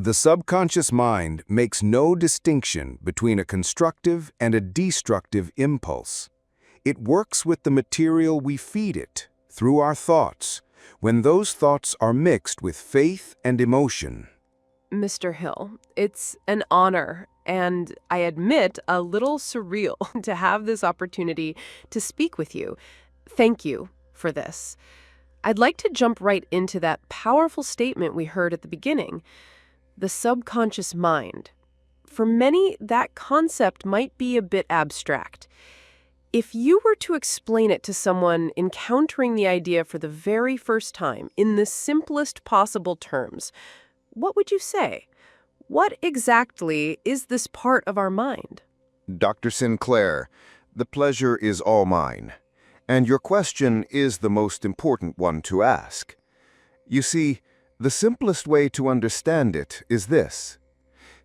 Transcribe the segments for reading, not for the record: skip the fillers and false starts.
The subconscious mind makes no distinction between a constructive and a destructive impulse. It works with the material we feed it, through our thoughts, when those thoughts are mixed with faith and emotion. Mr. Hill, it's an honor, and I admit a little surreal to have this opportunity to speak with you. Thank you for this. I'd like to jump right into that powerful statement we heard at the beginning, the subconscious mind. For many, that concept might be a bit abstract. If you were to explain it to someone encountering the idea for the very first time in the simplest possible terms, what would you say? What exactly is this part of our mind? Dr. Sinclair, the pleasure is all mine. And your question is the most important one to ask. You see, the simplest way to understand it is this.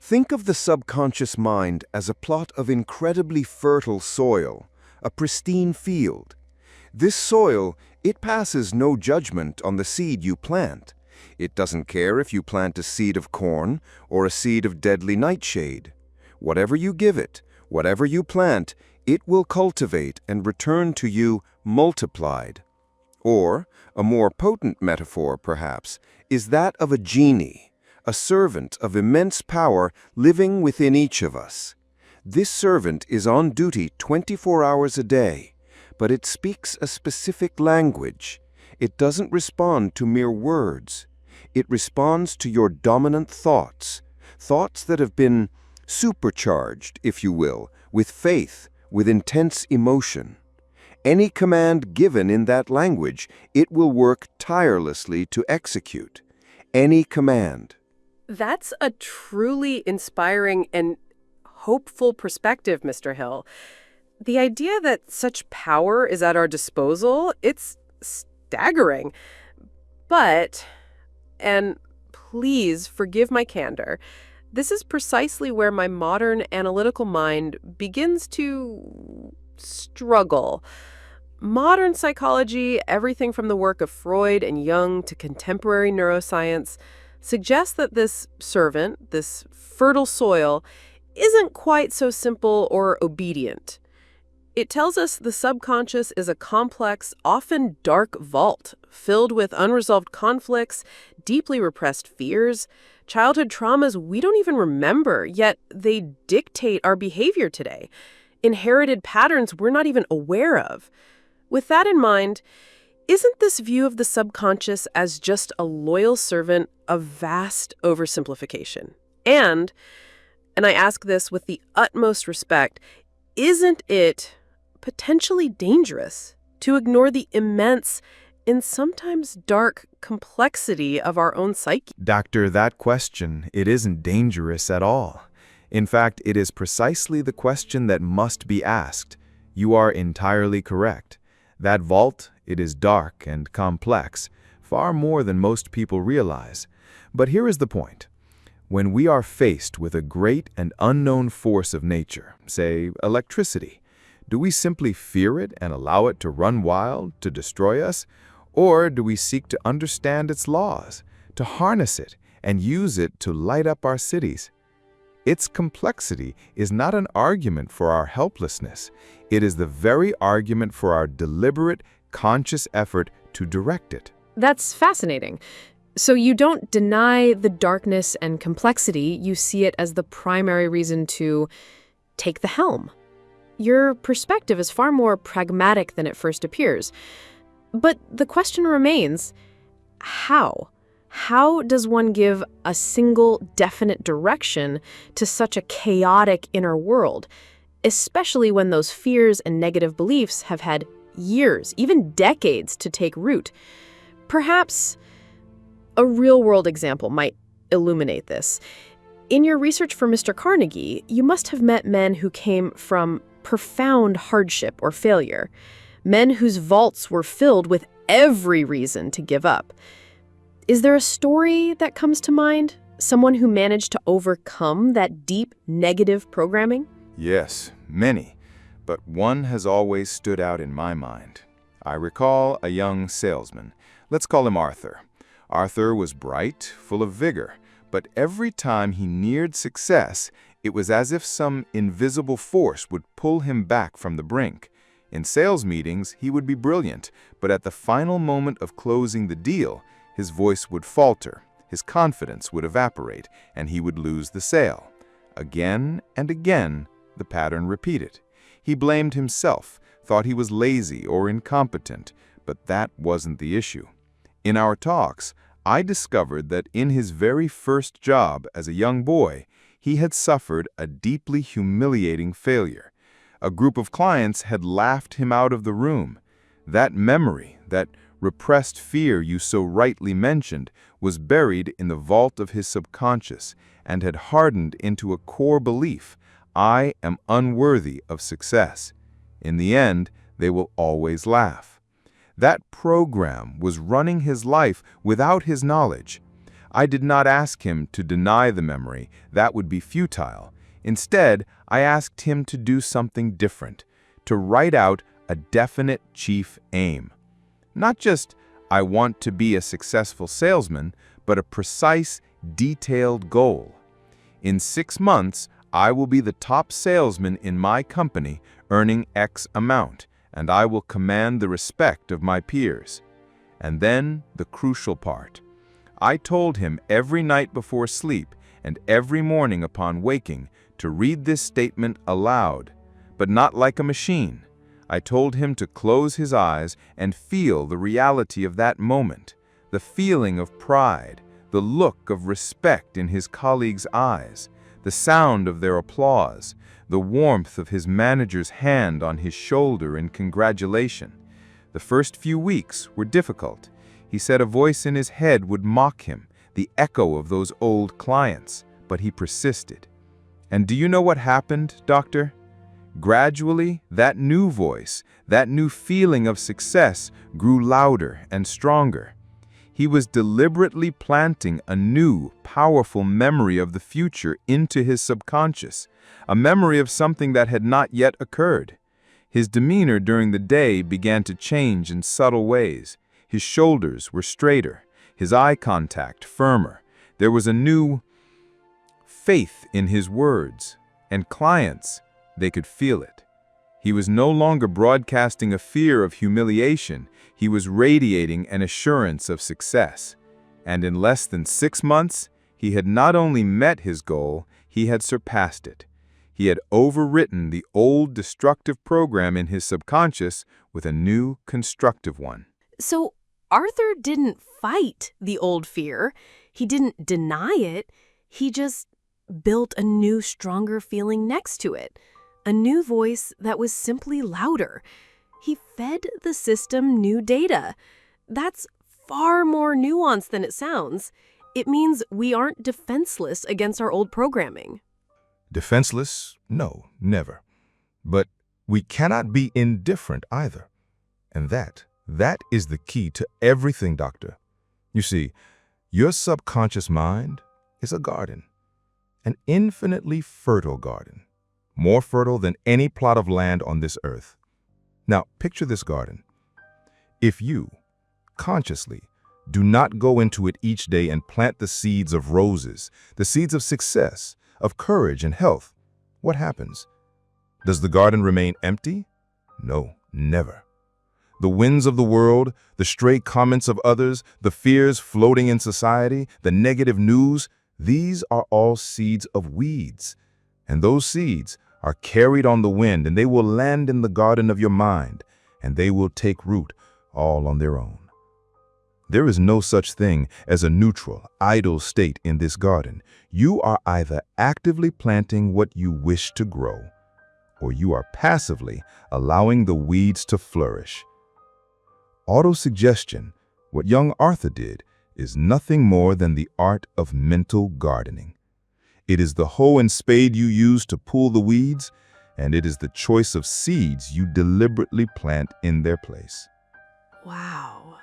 Think of the subconscious mind as a plot of incredibly fertile soil, a pristine field. This soil, it passes no judgment on the seed you plant. It doesn't care if you plant a seed of corn or a seed of deadly nightshade. Whatever you give it, whatever you plant, it will cultivate and return to you multiplied. Or, a more potent metaphor, perhaps, is that of a genie, a servant of immense power living within each of us. This servant is on duty 24 hours a day, but it speaks a specific language. It doesn't respond to mere words. It responds to your dominant thoughts, thoughts that have been supercharged, if you will, with faith, with intense emotion. Any command given in that language, it will work tirelessly to execute. Any command. That's a truly inspiring and hopeful perspective, Mr. Hill. The idea that such power is at our disposal, it's staggering. But, and please forgive my candor, this is precisely where my modern analytical mind begins to struggle. Modern psychology, everything from the work of Freud and Jung to contemporary neuroscience, suggests that this servant, this fertile soil, isn't quite so simple or obedient. It tells us the subconscious is a complex, often dark vault filled with unresolved conflicts, deeply repressed fears, childhood traumas we don't even remember, yet they dictate our behavior today. Inherited patterns we're not even aware of. With that in mind, isn't this view of the subconscious as just a loyal servant a vast oversimplification? And I ask this with the utmost respect, isn't it potentially dangerous to ignore the immense and sometimes dark complexity of our own psyche? Doctor, that question, it isn't dangerous at all. In fact, it is precisely the question that must be asked. You are entirely correct. That vault, it is dark and complex, far more than most people realize. But here is the point. When we are faced with a great and unknown force of nature, say electricity, do we simply fear it and allow it to run wild, to destroy us? Or do we seek to understand its laws, to harness it and use it to light up our cities? Its complexity is not an argument for our helplessness. It is the very argument for our deliberate, conscious effort to direct it. That's fascinating. So you don't deny the darkness and complexity, you see it as the primary reason to take the helm. Your perspective is far more pragmatic than it first appears. But the question remains, how? How does one give a single definite direction to such a chaotic inner world, especially when those fears and negative beliefs have had years, even decades, to take root? Perhaps a real-world example might illuminate this. In your research for Mr. Carnegie, you must have met men who came from profound hardship or failure, men whose vaults were filled with every reason to give up. Is there a story that comes to mind? Someone who managed to overcome that deep negative programming? Yes, many. But one has always stood out in my mind. I recall a young salesman. Let's call him Arthur. Arthur was bright, full of vigor, But every time he neared success, it was as if some invisible force would pull him back from the brink. In sales meetings, he would be brilliant, but at the final moment of closing the deal, his voice would falter, his confidence would evaporate, and he would lose the sale. Again and again, the pattern repeated. He blamed himself, thought he was lazy or incompetent, but that wasn't the issue. In our talks, I discovered that in his very first job as a young boy, he had suffered a deeply humiliating failure. A group of clients had laughed him out of the room. That memory, that repressed fear you so rightly mentioned, was buried in the vault of his subconscious and had hardened into a core belief: I am unworthy of success. In the end, they will always laugh. That program was running his life without his knowledge. I did not ask him to deny the memory. That would be futile. Instead, I asked him to do something different, to write out a definite chief aim. Not just, I want to be a successful salesman, but a precise, detailed goal. In 6 months, I will be the top salesman in my company, earning X amount, and I will command the respect of my peers. And then the crucial part. I told him every night before sleep and every morning upon waking to read this statement aloud, but not like a machine. I told him to close his eyes and feel the reality of that moment, the feeling of pride, the look of respect in his colleagues' eyes, the sound of their applause, the warmth of his manager's hand on his shoulder in congratulation. The first few weeks were difficult. He said a voice in his head would mock him, the echo of those old clients, but he persisted. And do you know what happened, Doctor? Gradually, that new voice, that new feeling of success grew louder and stronger. He was deliberately planting a new, powerful memory of the future into his subconscious, a memory of something that had not yet occurred. His demeanor during the day began to change in subtle ways. His shoulders were straighter, his eye contact firmer. There was a new faith in his words, and clients, they could feel it. He was no longer broadcasting a fear of humiliation. He was radiating an assurance of success. And in less than 6 months, he had not only met his goal, he had surpassed it. He had overwritten the old destructive program in his subconscious with a new constructive one. So Arthur didn't fight the old fear. He didn't deny it. He just built a new, stronger feeling next to it. A new voice that was simply louder. He fed the system new data. That's far more nuanced than it sounds. It means we aren't defenseless against our old programming. Defenseless? No, never. But we cannot be indifferent either. And that is the key to everything, Doctor. You see, your subconscious mind is a garden, an infinitely fertile garden, more fertile than any plot of land on this earth. Now, picture this garden. If you, consciously, do not go into it each day and plant the seeds of roses, the seeds of success, of courage and health, what happens? Does the garden remain empty? No, never. The winds of the world, the stray comments of others, the fears floating in society, the negative news, these are all seeds of weeds. And those seeds are carried on the wind, and they will land in the garden of your mind, and they will take root all on their own. There is no such thing as a neutral, idle state in this garden. You are either actively planting what you wish to grow, or you are passively allowing the weeds to flourish. Autosuggestion, what young Arthur did, is nothing more than the art of mental gardening. It is the hoe and spade you use to pull the weeds, and it is the choice of seeds you deliberately plant in their place. Wow.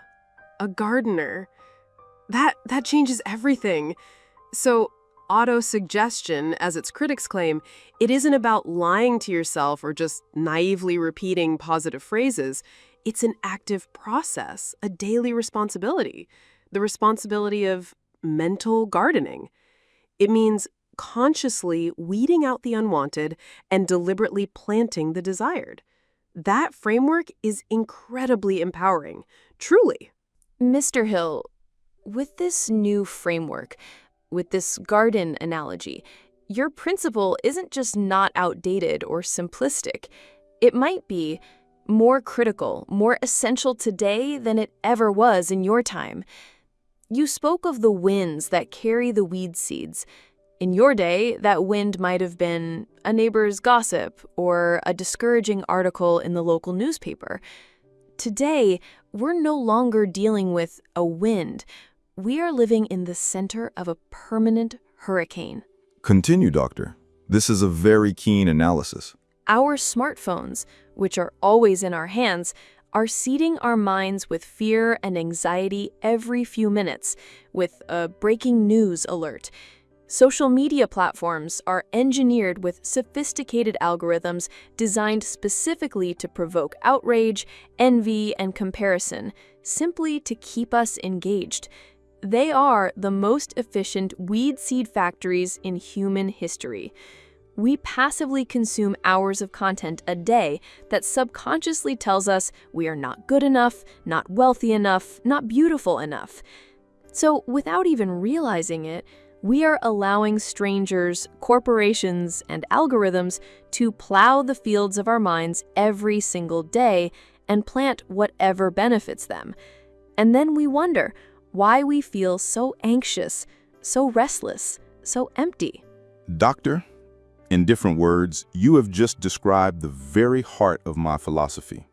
A gardener. That changes everything. So, autosuggestion, as its critics claim, it isn't about lying to yourself or just naively repeating positive phrases. It's an active process, a daily responsibility, the responsibility of mental gardening. It means consciously weeding out the unwanted and deliberately planting the desired. That framework is incredibly empowering, truly. Mr. Hill, with this new framework, with this garden analogy, your principle isn't just not outdated or simplistic. It might be more critical, more essential today than it ever was in your time. You spoke of the winds that carry the weed seeds. In your day, that wind might have been a neighbor's gossip or a discouraging article in the local newspaper. Today, we're no longer dealing with a wind. We are living in the center of a permanent hurricane. Continue, Doctor. This is a very keen analysis. Our smartphones, which are always in our hands, are seeding our minds with fear and anxiety every few minutes, with a breaking news alert. Social media platforms are engineered with sophisticated algorithms designed specifically to provoke outrage, envy, and comparison, simply to keep us engaged. They are the most efficient weed seed factories in human history. We passively consume hours of content a day that subconsciously tells us we are not good enough, not wealthy enough, not beautiful enough. So, without even realizing it, we are allowing strangers, corporations, and algorithms to plow the fields of our minds every single day and plant whatever benefits them. And then we wonder why we feel so anxious, so restless, so empty. Doctor, in different words, you have just described the very heart of my philosophy.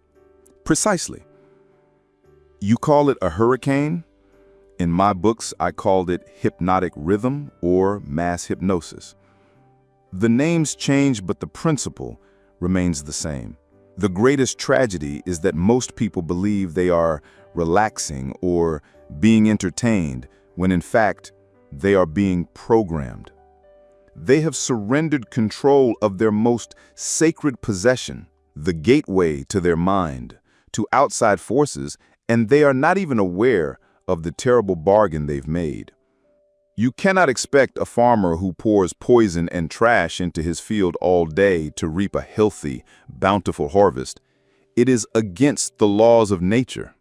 Precisely. You call it a hurricane? In my books, I called it hypnotic rhythm or mass hypnosis. The names change, but the principle remains the same. The greatest tragedy is that most people believe they are relaxing or being entertained, when in fact, they are being programmed. They have surrendered control of their most sacred possession, the gateway to their mind, to outside forces, and they are not even aware of the terrible bargain they've made. You cannot expect a farmer who pours poison and trash into his field all day to reap a healthy, bountiful harvest. It is against the laws of nature.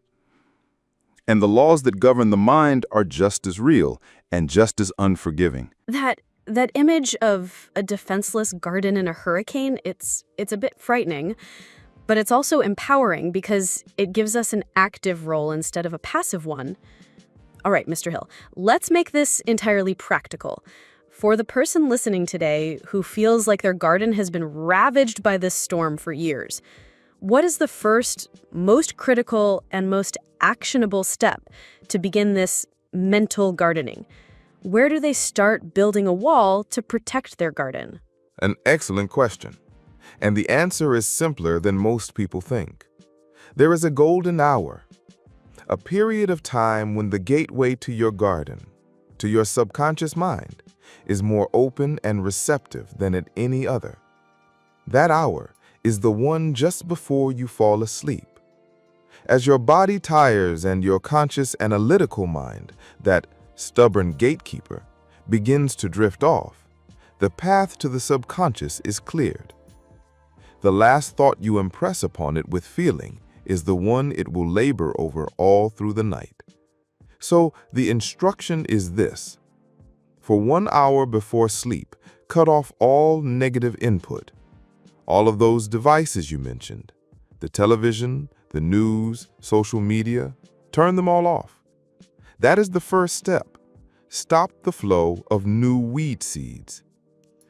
And the laws that govern the mind are just as real and just as unforgiving. That image of a defenseless garden in a hurricane, it's a bit frightening, but it's also empowering because it gives us an active role instead of a passive one. All right, Mr. Hill, let's make this entirely practical. For the person listening today who feels like their garden has been ravaged by this storm for years, what is the first, most critical, and most actionable step to begin this mental gardening? Where do they start building a wall to protect their garden? An excellent question. And the answer is simpler than most people think. There is a golden hour, a period of time when the gateway to your garden, to your subconscious mind, is more open and receptive than at any other. That hour is the one just before you fall asleep. As your body tires and your conscious analytical mind, that stubborn gatekeeper, begins to drift off, the path to the subconscious is cleared. The last thought you impress upon it with feeling is the one it will labor over all through the night. So the instruction is this: for 1 hour before sleep, cut off all negative input. All of those devices you mentioned, the television, the news, social media, turn them all off. That is the first step. Stop the flow of new weed seeds.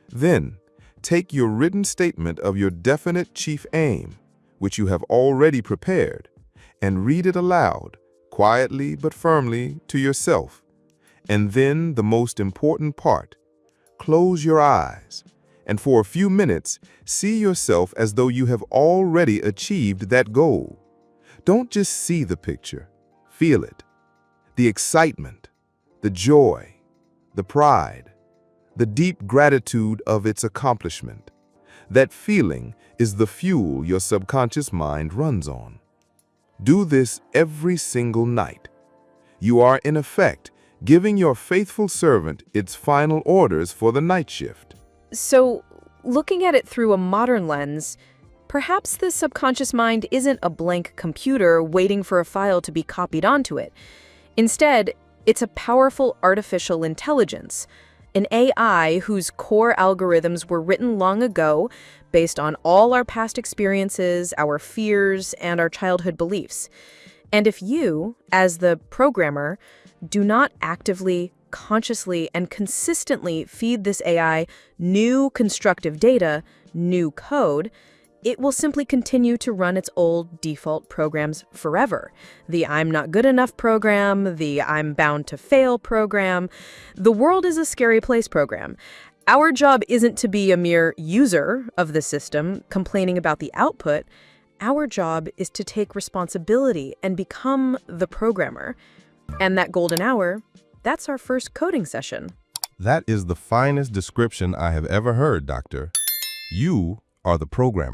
Then, take your written statement of your definite chief aim, which you have already prepared, and read it aloud, quietly but firmly, to yourself. And then the most important part, close your eyes, and for a few minutes, see yourself as though you have already achieved that goal. Don't just see the picture, feel it. The excitement, the joy, the pride, the deep gratitude of its accomplishment. That feeling is the fuel your subconscious mind runs on. Do this every single night. You are, in effect, giving your faithful servant its final orders for the night shift. So, looking at it through a modern lens, perhaps the subconscious mind isn't a blank computer waiting for a file to be copied onto it. Instead, it's a powerful artificial intelligence, an AI whose core algorithms were written long ago based on all our past experiences, our fears, and our childhood beliefs. And if you, as the programmer, do not actively, consciously, and consistently feed this AI new constructive data, new code, it will simply continue to run its old default programs forever. The I'm not good enough program, the I'm bound to fail program. The world is a scary place program. Our job isn't to be a mere user of the system, complaining about the output. Our job is to take responsibility and become the programmer. And that golden hour, that's our first coding session. That is the finest description I have ever heard, Doctor. You are the programmer.